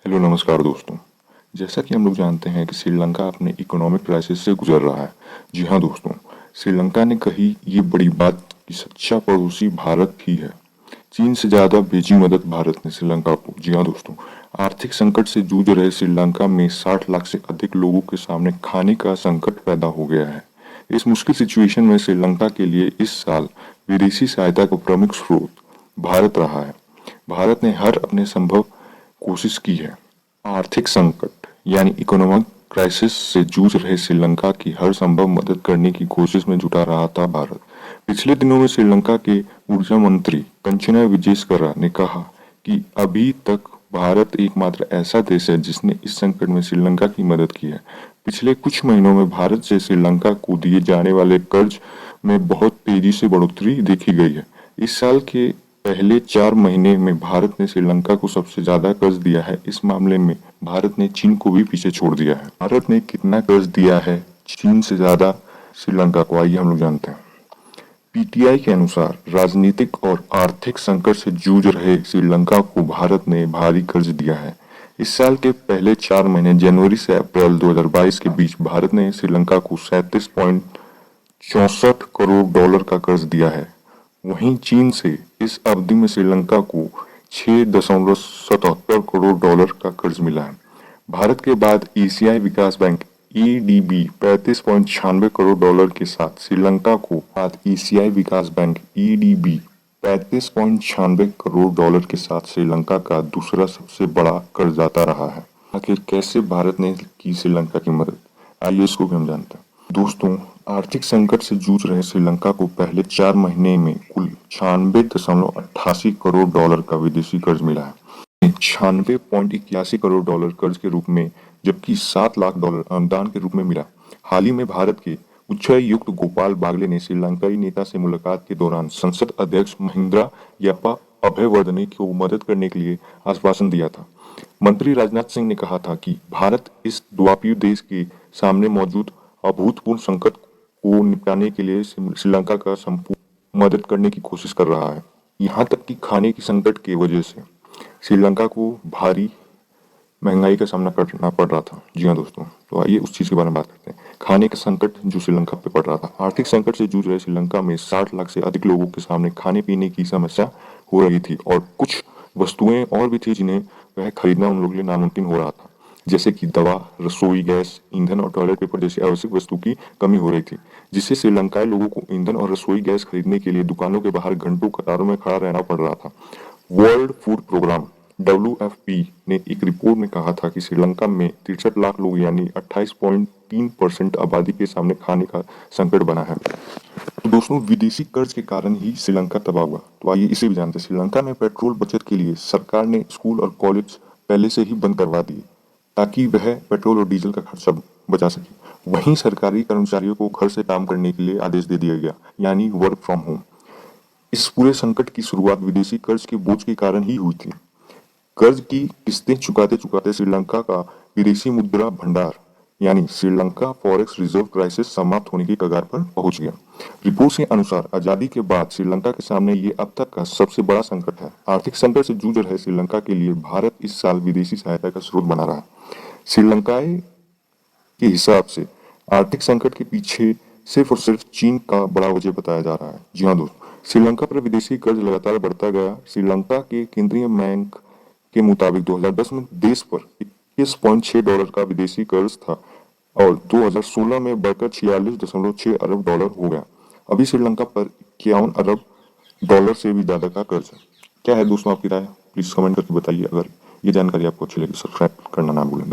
Hello नमस्कार दोस्तों। जैसा कि हम लोग जानते हैं कि श्रीलंका अपने इकोनॉमिक क्राइसिस से गुजर रहा है। जी हाँ दोस्तों, श्रीलंका ने कही ये बड़ी बात कि सच्चा पड़ोसी भारत ही है। चीन से ज़्यादा भेजी मदद भारत ने श्रीलंका को। जी हाँ दोस्तों, आर्थिक संकट से जूझ रहे श्रीलंका में 60 लाख से अधिक लोगों के सामने खाने का संकट पैदा हो गया है। इस मुश्किल सिचुएशन में श्रीलंका के लिए इस साल विदेशी सहायता का प्रमुख स्रोत भारत रहा है। भारत ने हर अपने संभव कोशिश की है। आर्थिक संकट यानी इकोनॉमिक क्राइसिस से जूझ रहे श्रीलंका की हर संभव मदद करने की कोशिश में जुटा रहा था भारत। पिछले दिनों में श्रीलंका के ऊर्जा मंत्री कंचना विजेशकरा ने कहा कि अभी तक भारत एकमात्र ऐसा देश है जिसने इस संकट में श्रीलंका की मदद की है। पिछले कुछ महीनों में भारत से श्रीलंका को दिए जाने वाले कर्ज में बहुत तेजी से बढ़ोतरी देखी गई है। इस साल के पहले 4 महीने में भारत ने श्रीलंका को सबसे ज्यादा कर्ज दिया है। इस मामले में भारत ने चीन को भी पीछे छोड़ दिया है। भारत ने कितना कर्ज दिया है चीन से ज्यादा श्रीलंका को, आइए हम लोग जानते हैं। पीटीआई के अनुसार राजनीतिक और आर्थिक संकट से जूझ रहे श्रीलंका को भारत ने भारी कर्ज दिया है। इस साल के पहले 4 महीने जनवरी से अप्रैल 2022 के बीच भारत ने श्रीलंका को 37.64 करोड़ डॉलर का कर्ज दिया है। वहीं चीन से इस अवधि में श्रीलंका को 6.77 करोड़ डॉलर का कर्ज मिला है। भारत के बाद एशियाई विकास बैंक एडीबी 35.96 करोड़ डॉलर के साथ श्रीलंका को बाद एशियाई विकास बैंक एडीबी 35.96 करोड़ डॉलर के साथ श्रीलंका का दूसरा सबसे बड़ा कर्जदाता रहा है। आखिर कैसे भारत ने की श्रीलंका की मदद, आइए इसको भी हम जानते हैं। दोस्तों, आर्थिक संकट से जूझ रहे श्रीलंका को पहले 4 महीने में कुल 96.88 करोड़ डॉलर का विदेशी कर्ज मिला है। 96.81 करोड़ डॉलर कर्ज के रूप में, जबकि 7 लाख डॉलर अनुदान के रूप में मिला। हाल ही में भारत के उच्चायुक्त गोपाल बागले ने श्रीलंकाई नेता से मुलाकात के दौरान संसद अध्यक्ष महिंद्रा यप्पा अभयवर्धने को मदद करने के लिए आश्वासन दिया था। मंत्री राजनाथ सिंह ने कहा था कि भारत इस द्वीपीय देश के सामने मौजूद अभूतपूर्व संकट को निपटाने के लिए श्रीलंका का संपूर्ण मदद करने की कोशिश कर रहा है। यहाँ तक कि खाने की संकट की वजह से श्रीलंका को भारी महंगाई का सामना करना पड़ रहा था। जी हाँ दोस्तों, तो आइए उस चीज़ के बारे में बात करते हैं। खाने का संकट जो श्रीलंका पे पड़ रहा था। आर्थिक संकट से जूझ रहे श्रीलंका में 60 लाख से अधिक लोगों के सामने खाने पीने की समस्या हो रही थी और कुछ वस्तुएं और भी थी जिन्हें वह खरीदना उन लोगों के लिए नामुमकिन हो रहा था, जैसे कि दवा, रसोई गैस, ईंधन और टॉयलेट पेपर जैसी आवश्यक वस्तु की कमी हो रही थी, जिससे श्रीलंकाई लोगों को ईंधन और रसोई गैस खरीदने के लिए दुकानों के बाहर घंटों कतारों में खड़ा रहना पड़ रहा था। वर्ल्ड फूड प्रोग्राम WFP ने एक रिपोर्ट में कहा था कि श्रीलंका में 63 लाख लोग यानी 28.3% आबादी के सामने खाने का संकट बना है। तो दोस्तों, विदेशी कर्ज के कारण ही श्रीलंका तबाह हुआ। तो आइए इसे भी जानते हैं। श्रीलंका में पेट्रोल बचत के लिए सरकार ने स्कूल और कॉलेज पहले से ही बंद करवा दिए ताकि वह पेट्रोल और डीजल का खर्चा बचा सके। वहीं सरकारी कर्मचारियों को घर से काम करने के लिए आदेश दे दिया गया, यानी वर्क फ्रॉम होम। इस पूरे संकट की शुरुआत विदेशी कर्ज के बोझ के कारण ही हुई थी। कर्ज की किस्तें चुकाते चुकाते श्रीलंका का विदेशी मुद्रा भंडार यानी श्रीलंका फॉरेक्स रिजर्व क्राइसिस समाप्त होने की कगार पर पहुंच गया। रिपोर्ट के अनुसार आजादी के बाद श्रीलंका के सामने ये अब तक का सबसे बड़ा संकट है। आर्थिक संकट से जूझ रहे श्रीलंका के लिए भारत इस साल विदेशी सहायता का स्रोत बना रहा है। श्रीलंका के हिसाब से आर्थिक संकट के पीछे सिर्फ और सिर्फ चीन का बड़ा वजह बताया जा रहा है। जी हाँ दोस्तों, श्रीलंका पर विदेशी कर्ज लगातार बढ़ता गया। श्रीलंका के केंद्रीय बैंक के मुताबिक 2010 में देश पर 21.6 डॉलर का विदेशी कर्ज था और 2016 में बढ़कर 46.6 अरब डॉलर हो गया। अभी श्रीलंका पर 51 अरब डॉलर से भी ज्यादा का कर्ज है। क्या है दोस्तों आपकी राय? प्लीज कमेंट करके बताइए। अगर ये जानकारी आपको अच्छी लगी, सब्सक्राइब करना ना भूलें।